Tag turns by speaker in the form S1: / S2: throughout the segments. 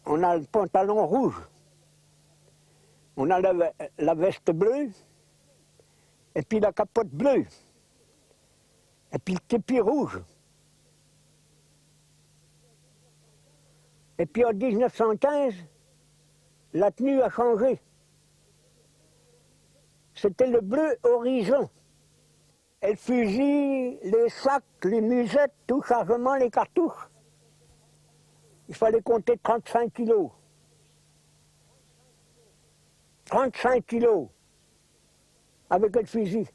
S1: on a le pantalon rouge, on a la veste bleue, et puis la capote bleue, et puis le képi rouge. Et puis en 1915, la tenue a changé. C'était le bleu horizon. Et le fusil, les sacs, les musettes, tout chargement, les cartouches. Il fallait compter 35 kilos. 35 kilos avec le fusil.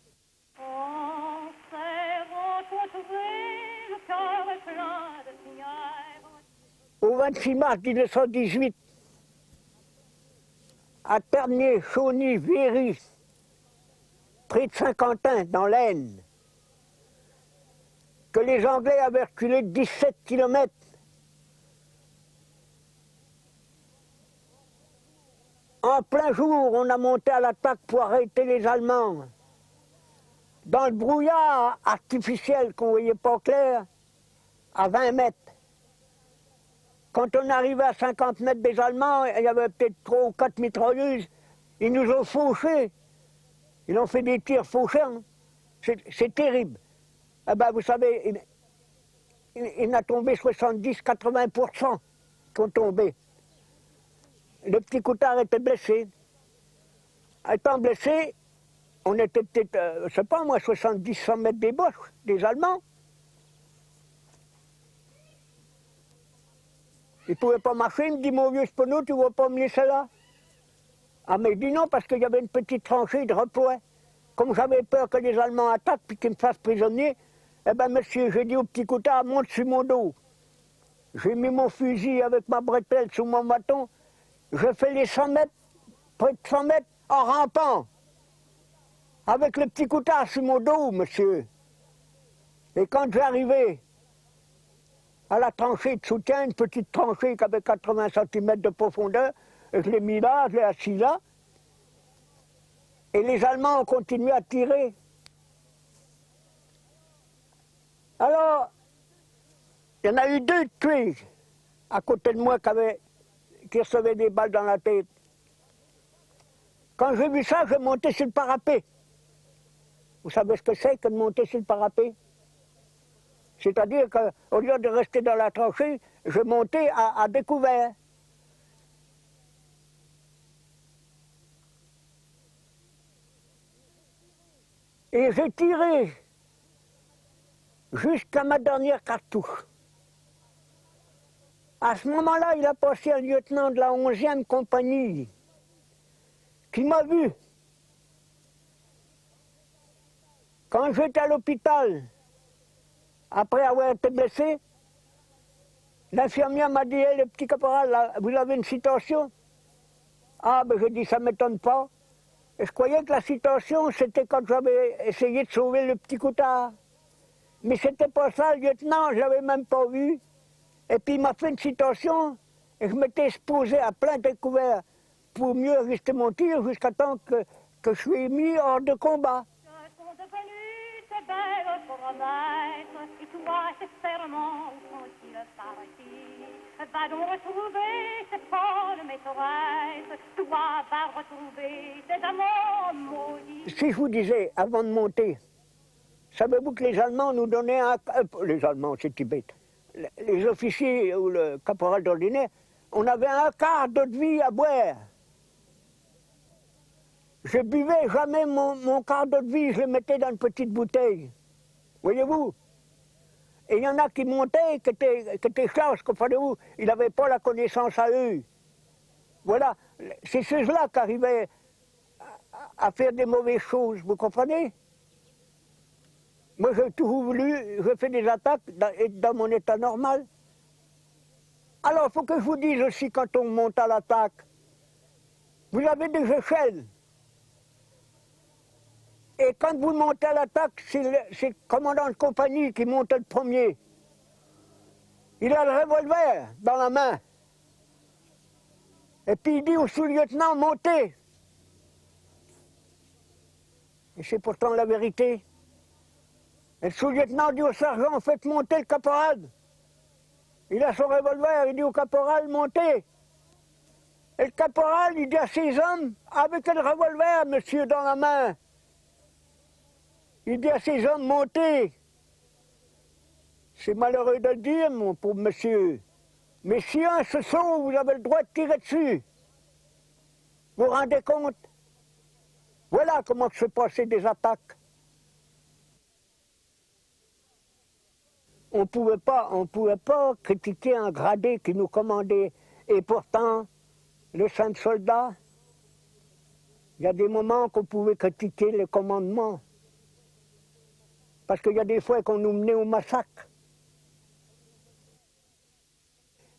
S1: Au 26 mars 1918, à Ternier, Chauny, Véry, près de Saint-Quentin, dans l'Aisne, que les Anglais avaient reculé de 17 kilomètres. En plein jour, on a monté à l'attaque pour arrêter les Allemands. Dans le brouillard artificiel qu'on ne voyait pas clair, à 20 mètres. Quand on arrivait à 50 mètres des Allemands, il y avait peut-être 3 ou 4 mitrailleuses. Ils nous ont fauchés. Ils ont fait des tirs fauchés. C'est terrible. Eh ben, vous savez, il en a tombé 70-80% qui ont tombé. Le petit Coutard était blessé. Étant blessé, on était peut-être, je ne sais pas moi, 70-100 mètres des Boches, des Allemands. Il ne pouvait pas marcher, il me dit, mon vieux Sponneau, tu ne vas pas me laisser là? Ah mais il dit non, parce qu'il y avait une petite tranchée de repos. Comme j'avais peur que les Allemands attaquent puis qu'ils me fassent prisonnier, eh ben monsieur, j'ai dit au petit Coutard, monte sur mon dos. J'ai mis mon fusil avec ma bretelle sous mon bâton, je fais les 100 mètres, près de 100 mètres, en rampant. Avec le petit Coutard sur mon dos, monsieur. Et quand j'arrivais à la tranchée de soutien, une petite tranchée qui avait 80 cm de profondeur, je l'ai mis là, je l'ai assis là. Et les Allemands ont continué à tirer. Alors, il y en a eu 2 tués à côté de moi qui recevaient des balles dans la tête. Quand j'ai vu ça, j'ai monté sur le parapet. Vous savez ce que c'est que de monter sur le parapet? C'est-à-dire qu'au lieu de rester dans la tranchée, je montais à découvert. Et j'ai tiré jusqu'à ma dernière cartouche. À ce moment-là, il a passé un lieutenant de la 11e compagnie qui m'a vu. Quand j'étais à l'hôpital, après avoir été blessé, l'infirmière m'a dit, hey, le petit caporal, là, vous avez une citation? Ah, ben j'ai dit, ça ne m'étonne pas. Et je croyais que la citation, c'était quand j'avais essayé de sauver le petit Coutard. Mais c'était pas ça, le lieutenant, je l'avais même pas vu. Et puis il m'a fait une citation, et je m'étais exposé à plein découvert pour mieux ajuster mon tir jusqu'à temps que je suis mis hors de combat.
S2: Et toi, ces serments sont-ils partis? Va donc retrouver cette folle maîtresse. Toi, va retrouver tes amants maudits.
S1: Si je vous disais, avant de monter, savez-vous que les Allemands nous donnaient les Allemands, c'est Tibet. Les officiers ou le caporal d'ordinaire, on avait un quart d'eau de vie à boire. Je buvais jamais mon quart d'eau de vie, je le mettais dans une petite bouteille. Voyez-vous? Et il y en a qui montaient, qui étaient charges, comprenez-vous? Ils n'avaient pas la connaissance à eux. Voilà, c'est ceux-là qui arrivaient à faire des mauvaises choses, vous comprenez? Moi, j'ai toujours voulu, je fais des attaques dans mon état normal. Alors, il faut que je vous dise aussi, quand on monte à l'attaque, vous avez des échelles. Et quand vous montez à l'attaque, c'est le commandant de compagnie qui monte le premier. Il a le revolver dans la main. Et puis il dit au sous-lieutenant, montez. Et c'est pourtant la vérité. Et le sous-lieutenant dit au sergent, faites monter le caporal. Il a son revolver, il dit au caporal, montez. Et le caporal, il dit à ses hommes, avec le revolver, monsieur, dans la main, il dit à ses hommes, montez. C'est malheureux de le dire, mon pauvre monsieur. Mais si un se sauve, vous avez le droit de tirer dessus. Vous vous rendez compte? Voilà comment se passaient des attaques. On ne pouvait pas critiquer un gradé qui nous commandait. Et pourtant, les cinq soldats, il y a des moments qu'on pouvait critiquer le commandement. Parce qu'il y a des fois qu'on nous menait au massacre.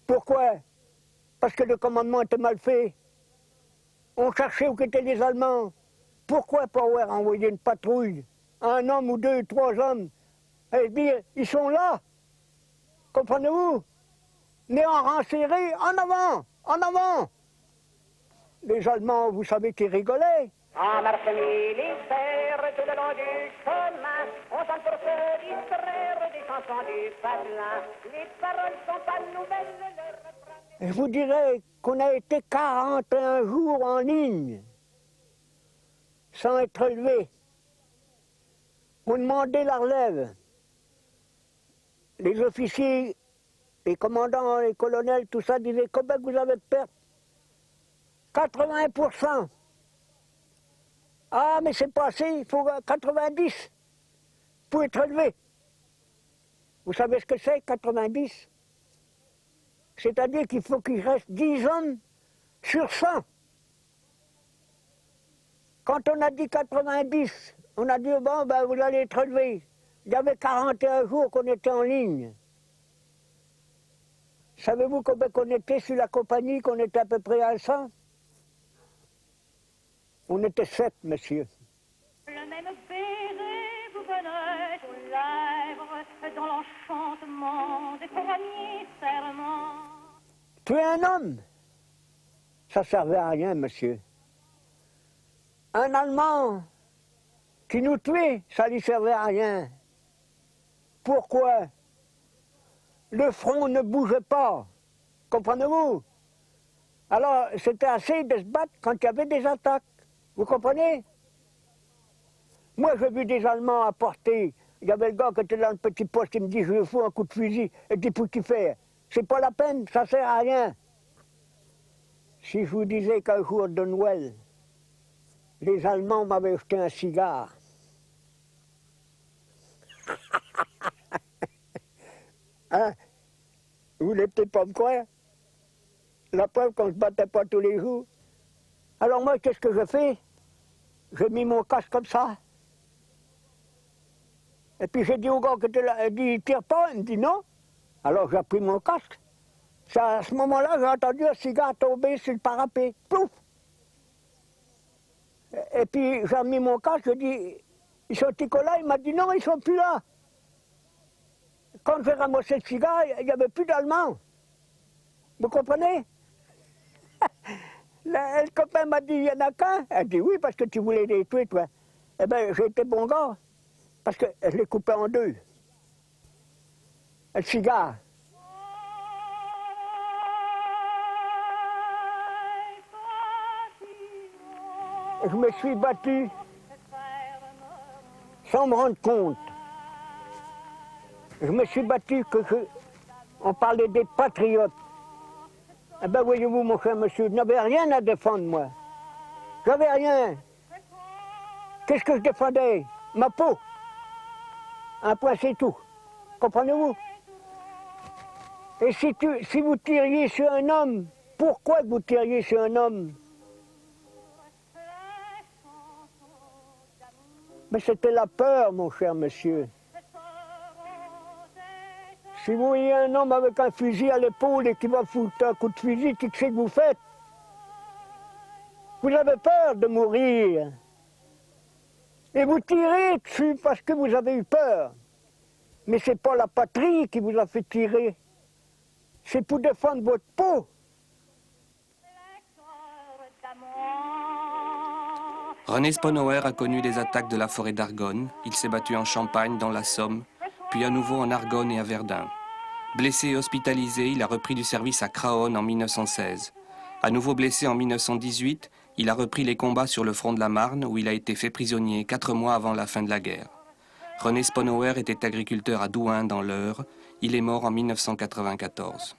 S1: Pourquoi? Parce que le commandement était mal fait. On cherchait où étaient les Allemands. Pourquoi pas avoir envoyé une patrouille? Un homme ou deux, trois hommes. Et dire, ils sont là. Comprenez-vous? Mais en rang serré, en avant, en avant. Les Allemands, vous savez qu'ils rigolaient.
S2: En marche militaire tout le long du chemin, on chante pour se distraire des chansons du patelin. Les paroles sont pas nouvelles, le refrain...
S1: Je vous dirais qu'on a été 41 jours en ligne, sans être relevé. On demandait la relève. Les officiers, les commandants, les colonels, tout ça disaient combien vous avez de pertes? 80%. Ah, mais c'est pas assez, il faut 90 pour être relevé. Vous savez ce que c'est, 90? C'est-à-dire qu'il faut qu'il reste 10 hommes sur 100. Quand on a dit 90, on a dit, bon, ben, vous allez être relevé. Il y avait 41 jours qu'on était en ligne. Savez-vous combien qu'on était sur la compagnie, qu'on était à peu près à 100? On était 7, monsieur.
S2: Le même baiser vous venait aux lèvres dans l'enchantement des premiers serments.
S1: Tuer un homme, ça servait à rien, monsieur. Un Allemand qui nous tuait, ça lui servait à rien. Pourquoi? Le front ne bougeait pas, comprenez-vous? Alors, c'était assez de se battre quand il y avait des attaques, vous comprenez? Moi, j'ai vu des Allemands apporter. Il y avait le gars qui était dans le petit poste, il me dit, je lui fous un coup de fusil. Et dit, pour qu'il fait? C'est pas la peine, ça sert à rien. Si je vous disais qu'un jour de Noël, les Allemands m'avaient jeté un cigare. Hein? Vous voulez peut-être pas me croire? La preuve qu'on ne se battait pas tous les jours. Alors moi, qu'est-ce que je fais? J'ai mis mon casque comme ça. Et puis j'ai dit au gars qui était là, il dit, tire pas, il me dit non. Alors j'ai pris mon casque. C'est à ce moment-là, j'ai entendu un cigare tomber sur le parapet. Plouf! Et puis j'ai mis mon casque, je dis, ils sont-ils là? Il m'a dit non, ils sont plus là. Quand j'ai ramassé le cigare, il n'y avait plus d'Allemands. Vous comprenez? Le copain m'a dit, il n'y en a qu'un. Elle dit, oui, parce que tu voulais les tuer, toi. Eh bien, j'ai été bon gars, parce que je l'ai coupé en deux. Le cigare. Je me suis battu sans me rendre compte. Je me suis battu on parlait des patriotes. Eh bien, voyez-vous, mon cher monsieur, je n'avais rien à défendre, moi. J'avais rien. Qu'est-ce que je défendais? Ma peau. Un point, c'est tout. Comprenez-vous? Et si vous tiriez sur un homme, pourquoi vous tiriez sur un homme? Mais c'était la peur, mon cher monsieur. Si vous voyez un homme avec un fusil à l'épaule et qui va foutre un coup de fusil, qu'est-ce que vous faites? Vous avez peur de mourir. Et vous tirez dessus parce que vous avez eu peur. Mais ce n'est pas la patrie qui vous a fait tirer. C'est pour défendre votre peau.
S3: René Sponauer a connu les attaques de la forêt d'Argonne. Il s'est battu en Champagne, dans la Somme, puis à nouveau en Argonne et à Verdun. Blessé et hospitalisé, il a repris du service à Craonne en 1916. À nouveau blessé en 1918, il a repris les combats sur le front de la Marne où il a été fait prisonnier 4 mois avant la fin de la guerre. René Sponauer était agriculteur à Douin dans l'Eure. Il est mort en 1994.